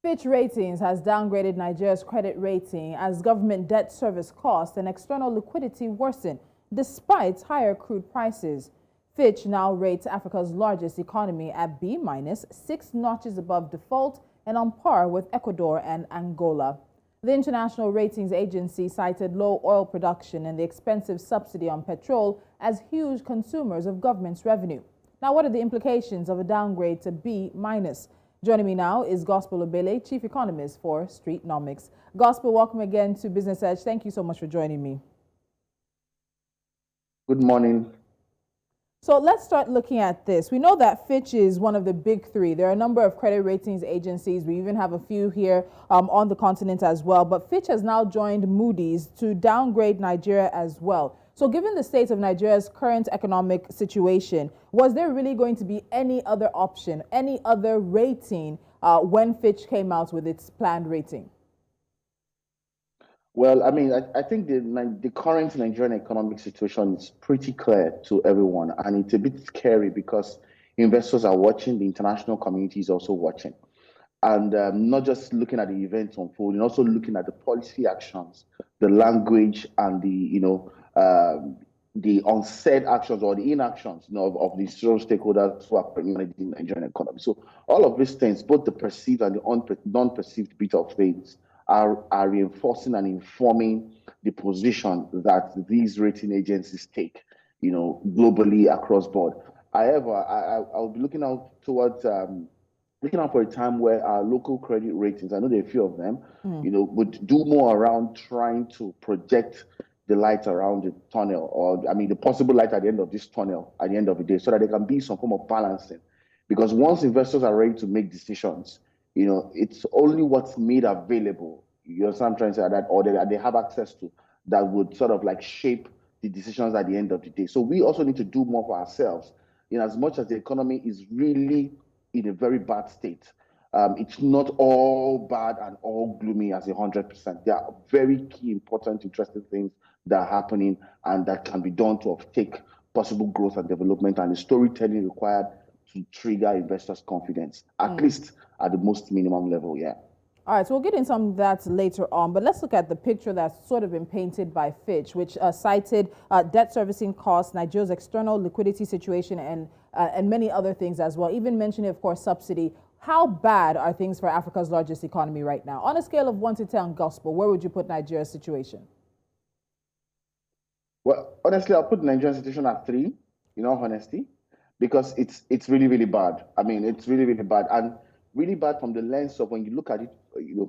Fitch Ratings has downgraded Nigeria's credit rating as government debt service costs and external liquidity worsen despite higher crude prices. Fitch now rates Africa's largest economy at B-, 6 notches above default and on par with Ecuador and Angola. The International Ratings Agency cited low oil production and the expensive subsidy on petrol as huge consumers of government's revenue. Now, what are the implications of a downgrade to B-? Joining me now is Gospel Obele, Chief Economist for Streetnomics. Gospel, welcome again to Business Edge. Thank you so much for joining me. Good morning. So let's start looking at this. We know that Fitch is one of the big three. There are a number of credit ratings agencies. We even have a few here on the continent as well. But Fitch has now joined Moody's to downgrade Nigeria as well. So given the state of Nigeria's current economic situation, was there really going to be any other option, any other rating when Fitch came out with its planned rating? Well, I think the current Nigerian economic situation is pretty clear to everyone, and it's a bit scary because investors are watching, the international community is also watching, and not just looking at the events unfolding, also looking at the policy actions, the language, and the unsaid actions or the inactions of the stakeholders who are managing the Nigerian economy. So all of these things, both the perceived and the non-perceived bit of things, are reinforcing and informing the position that these rating agencies take, globally across board. However, I'll be looking out towards looking out for a time where our local credit ratings, I know there are a few of them, would do more around trying to project the light around the tunnel, or the possible light at the end of this tunnel at the end of the day, so that there can be some form of balancing. Because once investors are ready to make decisions, it's only what's made available, you know what I'm trying to say, that or that they have access to, that would sort of like shape the decisions at the end of the day. So we also need to do more for ourselves, as much as the economy is really in a very bad state. It's not all bad and all gloomy as 100%. There are very key, important, interesting things that are happening and that can be done to take possible growth and development, and the storytelling required to trigger investors' confidence, at least at the most minimum level, yeah. All right, so we'll get into some of that later on, but let's look at the picture that's sort of been painted by Fitch, which cited debt servicing costs, Nigeria's external liquidity situation, and many other things as well, even mentioning, of course, subsidy. How bad are things for Africa's largest economy right now? On a scale of 1 to 10, Gospel, where would you put Nigeria's situation? Well, honestly, I'll put the Nigerian situation at 3, in all honesty, because it's really, really bad. It's really, really bad. And really bad from the lens of when you look at it,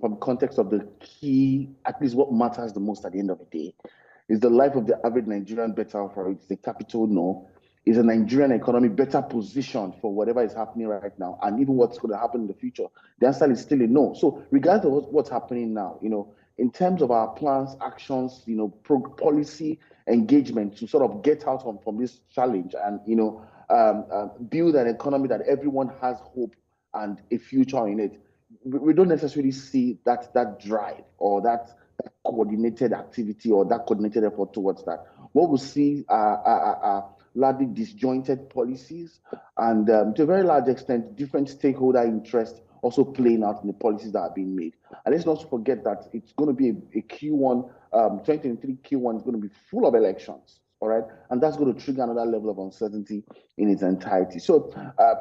from the context of the key, at least what matters the most at the end of the day, is the life of the average Nigerian better for it? The capital, no. Is a Nigerian economy better positioned for whatever is happening right now, and even what's going to happen in the future? The answer is still a no. So regardless of what's happening now, in terms of our plans, actions, policy engagement to sort of get out from this challenge and, build an economy that everyone has hope and a future in it, we don't necessarily see that drive or that coordinated activity or that coordinated effort towards that. What we see are largely disjointed policies and to a very large extent, different stakeholder interests also playing out in the policies that are being made. And let's not forget that it's going to be a Q1, 2023 Q1 is going to be full of elections, all right? And that's going to trigger another level of uncertainty in its entirety. So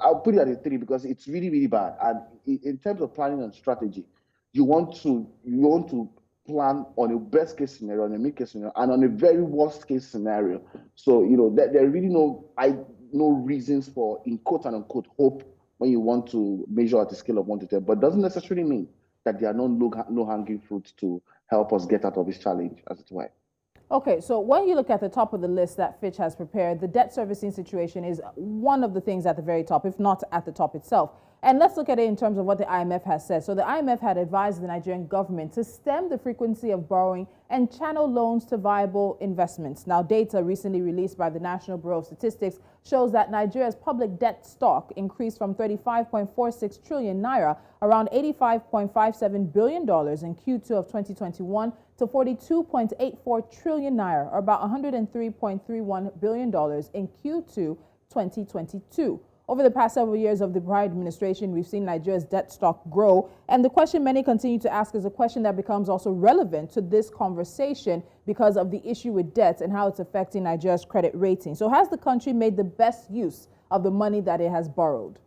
I'll put it at a 3 because it's really, really bad. And in terms of planning and strategy, you want to plan on a best case scenario, on a mid case scenario, and on a very worst case scenario. So, there are really no reasons for, in quote and unquote, hope when you want to measure at a scale of 1 to 10, but doesn't necessarily mean that there are no low-hanging fruits to help us get out of this challenge, as it were. Okay, so when you look at the top of the list that Fitch has prepared, the debt servicing situation is one of the things at the very top, if not at the top itself. And let's look at it in terms of what the IMF has said. So the IMF had advised the Nigerian government to stem the frequency of borrowing and channel loans to viable investments. Now, data recently released by the National Bureau of Statistics shows that Nigeria's public debt stock increased from 35.46 trillion naira, around $85.57 billion in Q2 of 2021, to 42.84 trillion naira, or about $103.31 billion in Q2 2022. Over the past several years of the Buhari administration, we've seen Nigeria's debt stock grow. And the question many continue to ask is a question that becomes also relevant to this conversation because of the issue with debt and how it's affecting Nigeria's credit rating. So has the country made the best use of the money that it has borrowed?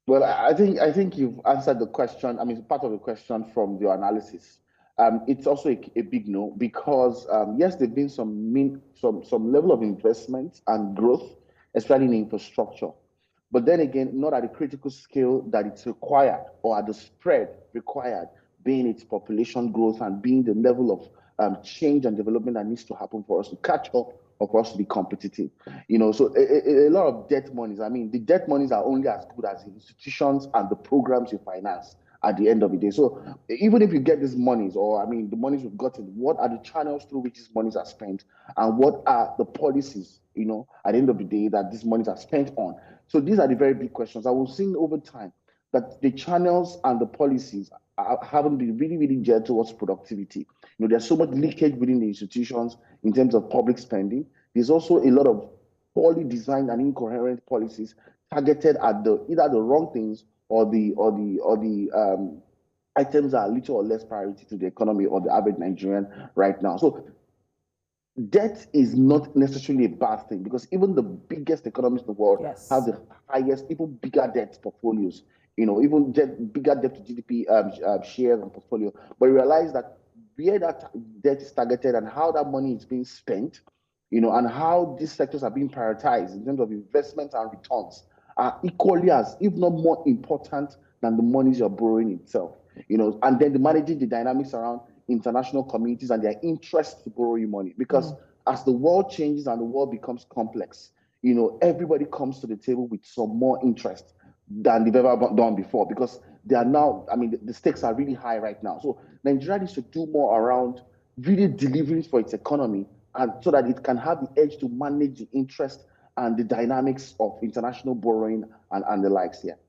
Well, I think you've answered the question. I mean, part of the question from your analysis. It's also a big no because yes, there've been some level of investment and growth, especially in infrastructure. But then again, not at the critical scale that it's required or at the spread required, being its population growth and being the level of change and development that needs to happen for us to catch up or for us to be competitive. So a lot of debt monies. I mean, the debt monies are only as good as the institutions and the programs you finance at the end of the day. So even if you get these monies, or I mean, the monies we've gotten, what are the channels through which these monies are spent, and what are the policies, at the end of the day that these monies are spent on? So these are the very big questions. I will see over time that the channels and the policies haven't been really, really geared towards productivity. There's so much leakage within the institutions in terms of public spending. There's also a lot of poorly designed and incoherent policies targeted at either the wrong things or the items that are little or less priority to the economy or the average Nigerian right now. So debt is not necessarily a bad thing because even the biggest economies in the world have the highest, even bigger debt portfolios. Even bigger debt to GDP shares and portfolio. But realize that where that debt is targeted and how that money is being spent, and how these sectors are being prioritized in terms of investment and returns are equally as, if not more important than the monies you're borrowing itself. And then managing the dynamics around international communities and their interest to borrow you money. Because as the world changes and the world becomes complex, everybody comes to the table with some more interest than they've ever done before because they are now, I mean, the stakes are really high right now. So Nigeria needs to do more around really delivering for its economy and so that it can have the edge to manage the interest and the dynamics of international borrowing and the likes here.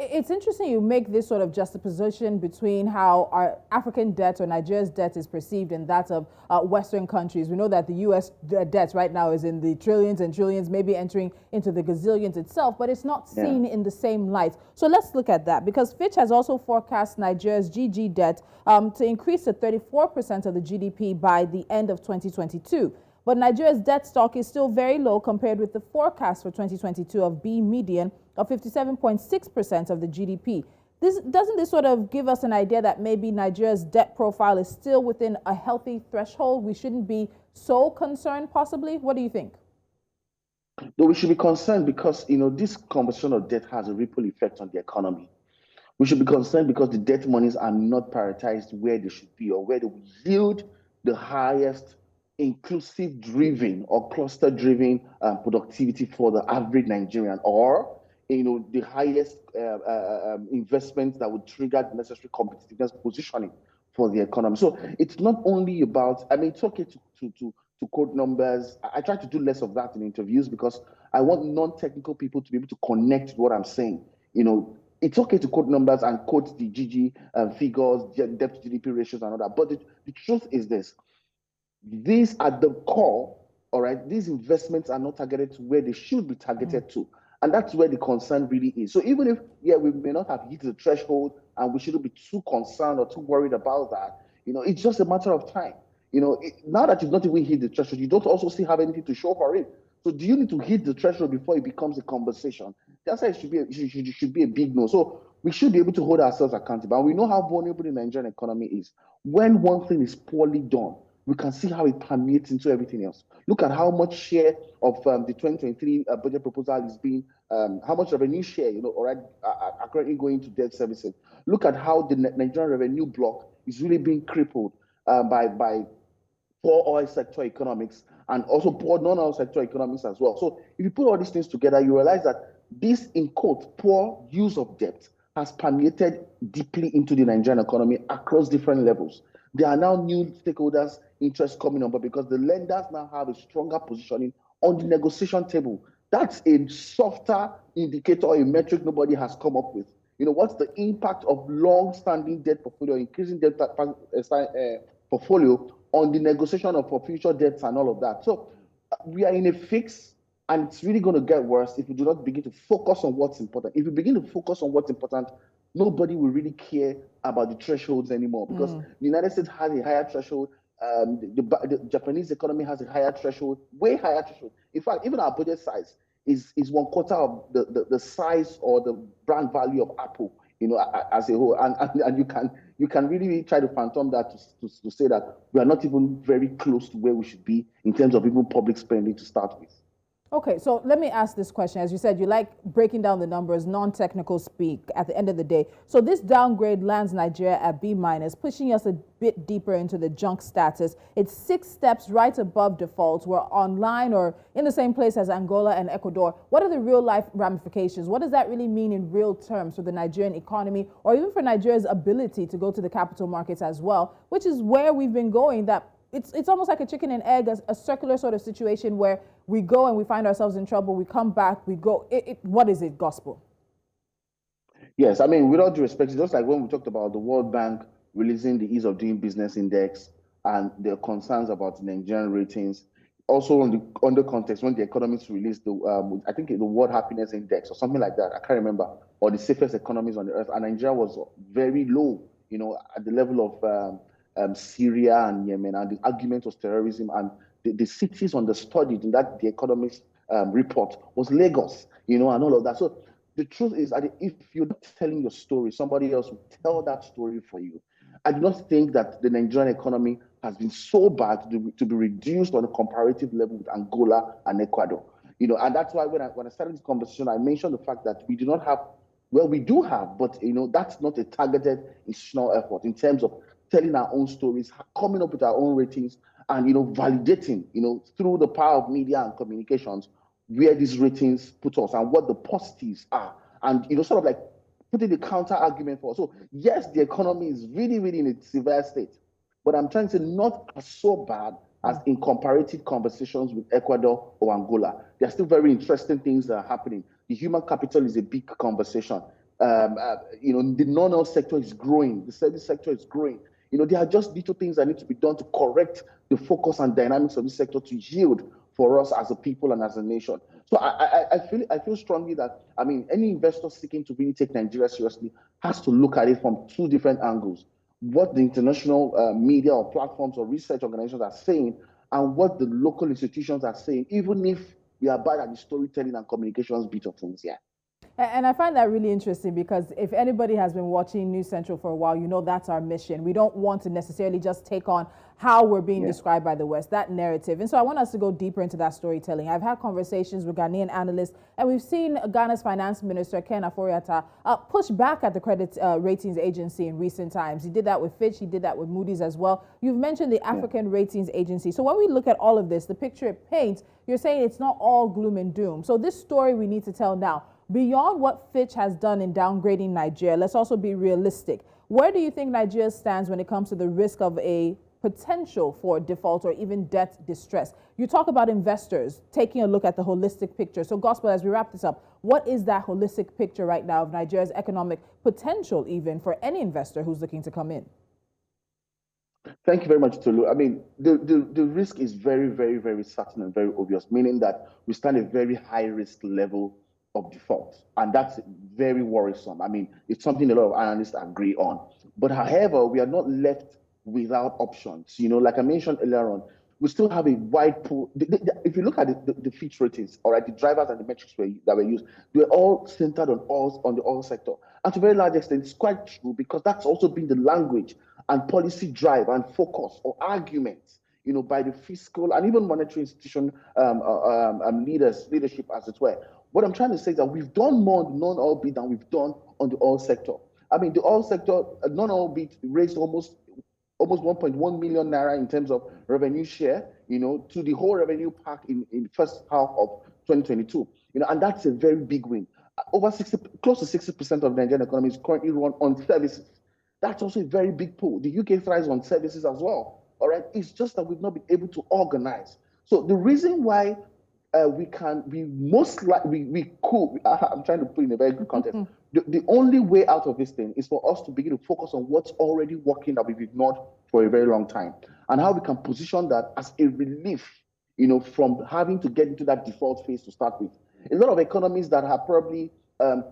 It's interesting you make this sort of juxtaposition between how our African debt or Nigeria's debt is perceived and that of Western countries. We know that the U.S. debt right now is in the trillions and trillions, maybe entering into the gazillions itself, but it's not seen in the same light. So let's look at that because Fitch has also forecast Nigeria's GG debt to increase to 34% of the GDP by the end of 2022. But Nigeria's debt stock is still very low compared with the forecast for 2022 of B median of 57.6% of the GDP. Doesn't this sort of give us an idea that maybe Nigeria's debt profile is still within a healthy threshold? We shouldn't be so concerned, possibly? What do you think? No, we should be concerned because, this conversation of debt has a ripple effect on the economy. We should be concerned because the debt monies are not prioritized where they should be or where they will yield the highest inclusive driven or cluster driven productivity for the average Nigerian, or the highest investments that would trigger the necessary competitiveness positioning for the economy. So it's not only about, I mean, it's okay to quote numbers. I try to do less of that in interviews because I want non-technical people to be able to connect with what I'm saying. It's okay to quote numbers and quote the GG figures, debt to GDP ratios and all that. But the truth is this. These at the core, all right, these investments are not targeted to where they should be targeted to. And that's where the concern really is. So even if, we may not have hit the threshold and we shouldn't be too concerned or too worried about that, it's just a matter of time. Now that you've not even hit the threshold, you don't also still have anything to show for it. So do you need to hit the threshold before it becomes a conversation? That's why it should be a big no. So we should be able to hold ourselves accountable. And we know how vulnerable the Nigerian economy is. When one thing is poorly done, we can see how it permeates into everything else. Look at how much share of the 2023 budget proposal is being, how much revenue share, are currently going to debt servicing. Look at how the Nigerian revenue block is really being crippled by poor oil sector economics and also poor non-oil sector economics as well. So if you put all these things together, you realize that this, in quote, poor use of debt has permeated deeply into the Nigerian economy across different levels. There are now new stakeholders' interests coming on, but because the lenders now have a stronger positioning on the negotiation table, that's a softer indicator, a metric nobody has come up with. What's the impact of long-standing debt portfolio, increasing debt portfolio on the negotiation of future debts and all of that? So we are in a fix. And it's really going to get worse if we do not begin to focus on what's important. If we begin to focus on what's important, nobody will really care about the thresholds anymore, because the United States has a higher threshold. The Japanese economy has a higher threshold, way higher threshold. In fact, even our budget size is one quarter of the size or the brand value of Apple, as a whole. And you can really try to phantom that to say that we are not even very close to where we should be in terms of even public spending to start with. Okay, so let me ask this question. As you said, you like breaking down the numbers, non-technical speak at the end of the day. So this downgrade lands Nigeria at B minus, pushing us a bit deeper into the junk status. It's 6 steps right above default. We're online or in the same place as Angola and Ecuador. What are the real life ramifications? What does that really mean in real terms for the Nigerian economy, or even for Nigeria's ability to go to the capital markets as well, which is where we've been going? That it's almost like a chicken and egg, a circular sort of situation where we go and we find ourselves in trouble, we come back, we go. What is it, gospel? Yes, I mean, with all due respect, it's just like when we talked about the World Bank releasing the Ease of Doing Business Index and their concerns about the Nigerian ratings. Also, on the context when the economists released I think the World Happiness Index or something like that, I can't remember, or the safest economies on the earth, and Nigeria was very low, at the level of Syria and Yemen, and the argument was terrorism, and the cities on the studied in that the economist report was Lagos, and all of that. So the truth is that if you're not telling your story, somebody else will tell that story for you. I do not think that the Nigerian economy has been so bad to be reduced on a comparative level with Angola and Ecuador. And that's why when I started this conversation, I mentioned the fact that we do not have, well, we do have, but that's not a targeted institutional effort in terms of telling our own stories, coming up with our own ratings, and validating, through the power of media and communications, where these ratings put us and what the positives are, and sort of like putting the counter argument for us. So yes, the economy is really, really in a severe state, but I'm trying to say not as so bad as in comparative conversations with Ecuador or Angola. There are still very interesting things that are happening. The human capital is a big conversation. The non-oil sector is growing. The service sector is growing. There are just little things that need to be done to correct the focus and dynamics of this sector to yield for us as a people and as a nation. So I feel strongly that, any investor seeking to really take Nigeria seriously has to look at it from 2 different angles: what the international media or platforms or research organizations are saying, and what the local institutions are saying, even if we are bad at the storytelling and communications bit of things. Yeah. And I find that really interesting because if anybody has been watching News Central for a while, that's our mission. We don't want to necessarily just take on how we're being described by the West, that narrative. And so I want us to go deeper into that storytelling. I've had conversations with Ghanaian analysts, and we've seen Ghana's finance minister, Ken Aforiata, push back at the credit ratings agency in recent times. He did that with Fitch, he did that with Moody's as well. You've mentioned the African Ratings Agency. So when we look at all of this, the picture it paints, you're saying it's not all gloom and doom. So this story we need to tell now. Beyond what Fitch has done in downgrading Nigeria, let's also be realistic. Where do you think Nigeria stands when it comes to the risk of a potential for default or even debt distress? You talk about investors taking a look at the holistic picture. So, Gospel, as we wrap this up, what is that holistic picture right now of Nigeria's economic potential, even for any investor who's looking to come in? Thank you very much, Tolu. The risk is very, very, very certain and very obvious, meaning that we stand a very high risk level of default, and that's very worrisome. It's something a lot of analysts agree on. But however, we are not left without options. Like I mentioned earlier on, we still have a wide pool. If you look at the Fitch ratings, all right, the drivers and the metrics that were used, they're all centered on the oil sector. And to a very large extent, it's quite true, because that's also been the language and policy drive and focus or arguments, by the fiscal and even monetary institution leadership, as it were. What I'm trying to say is that we've done more on the non-oil bit than we've done on the oil sector. The oil sector, non-oil bit raised almost 1.1 million naira in terms of revenue share, to the whole revenue pack in the first half of 2022. And that's a very big win. Close to 60% of the Nigerian economy is currently run on services. That's also a very big pool. The UK thrives on services as well. All right. It's just that we've not been able to organize. So the reason why I'm trying to put in a very good context. The only way out of this thing is for us to begin to focus on what's already working that we've ignored for a very long time, and how we can position that as a relief, from having to get into that default phase to start with. A lot of economies that are probably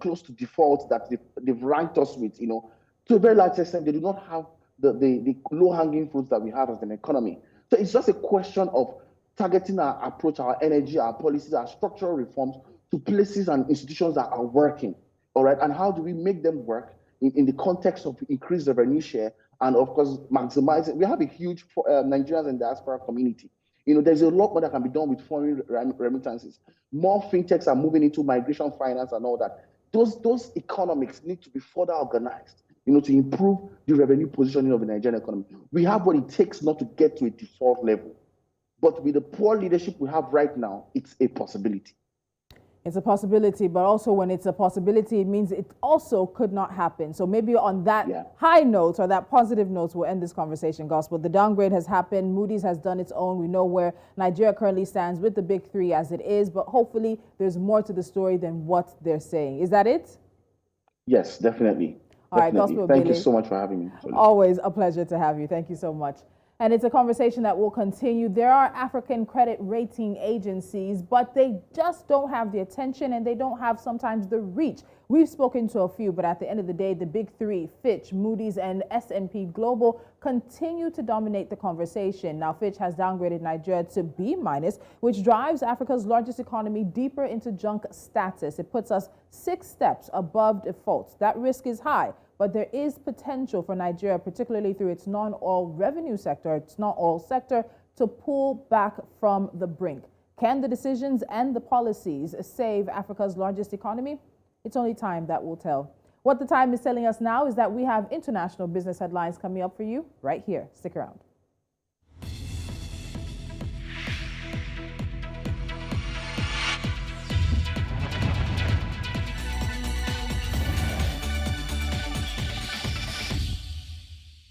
close to default that they've ranked us with, to a very large extent, they do not have the low-hanging fruits that we have as an economy. So it's just a question of targeting our approach, our energy, our policies, our structural reforms to places and institutions that are working, all right? And how do we make them work in the context of increased revenue share and, of course, maximizing? We have a huge Nigerians and diaspora community. There's a lot more that can be done with foreign remittances. More fintechs are moving into migration finance and all that. Those economics need to be further organized, to improve the revenue positioning of the Nigerian economy. We have what it takes not to get to a default level. But with the poor leadership we have right now, it's a possibility. It's a possibility, but also when it's a possibility, it means it also could not happen. So maybe on that high note or that positive note, we'll end this conversation, Gospel. The downgrade has happened. Moody's has done its own. We know where Nigeria currently stands with the big three as it is, but hopefully there's more to the story than what they're saying. Is that it? Yes, definitely. All right, Gospel. Thank you so much for having me. Always a pleasure to have you. Thank you so much. And it's a conversation that will continue. There are African credit rating agencies, but they just don't have the attention and they don't have sometimes the reach. We've spoken to a few, but at the end of the day, the big three, Fitch, Moody's, and S&P Global, continue to dominate the conversation. Now, Fitch has downgraded Nigeria to B-, which drives Africa's largest economy deeper into junk status. It puts us 6 steps above default. That risk is high, but there is potential for Nigeria, particularly through its non-oil revenue sector, to pull back from the brink. Can the decisions and the policies save Africa's largest economy? It's only time that will tell. What the time is telling us now is that we have international business headlines coming up for you right here. Stick around.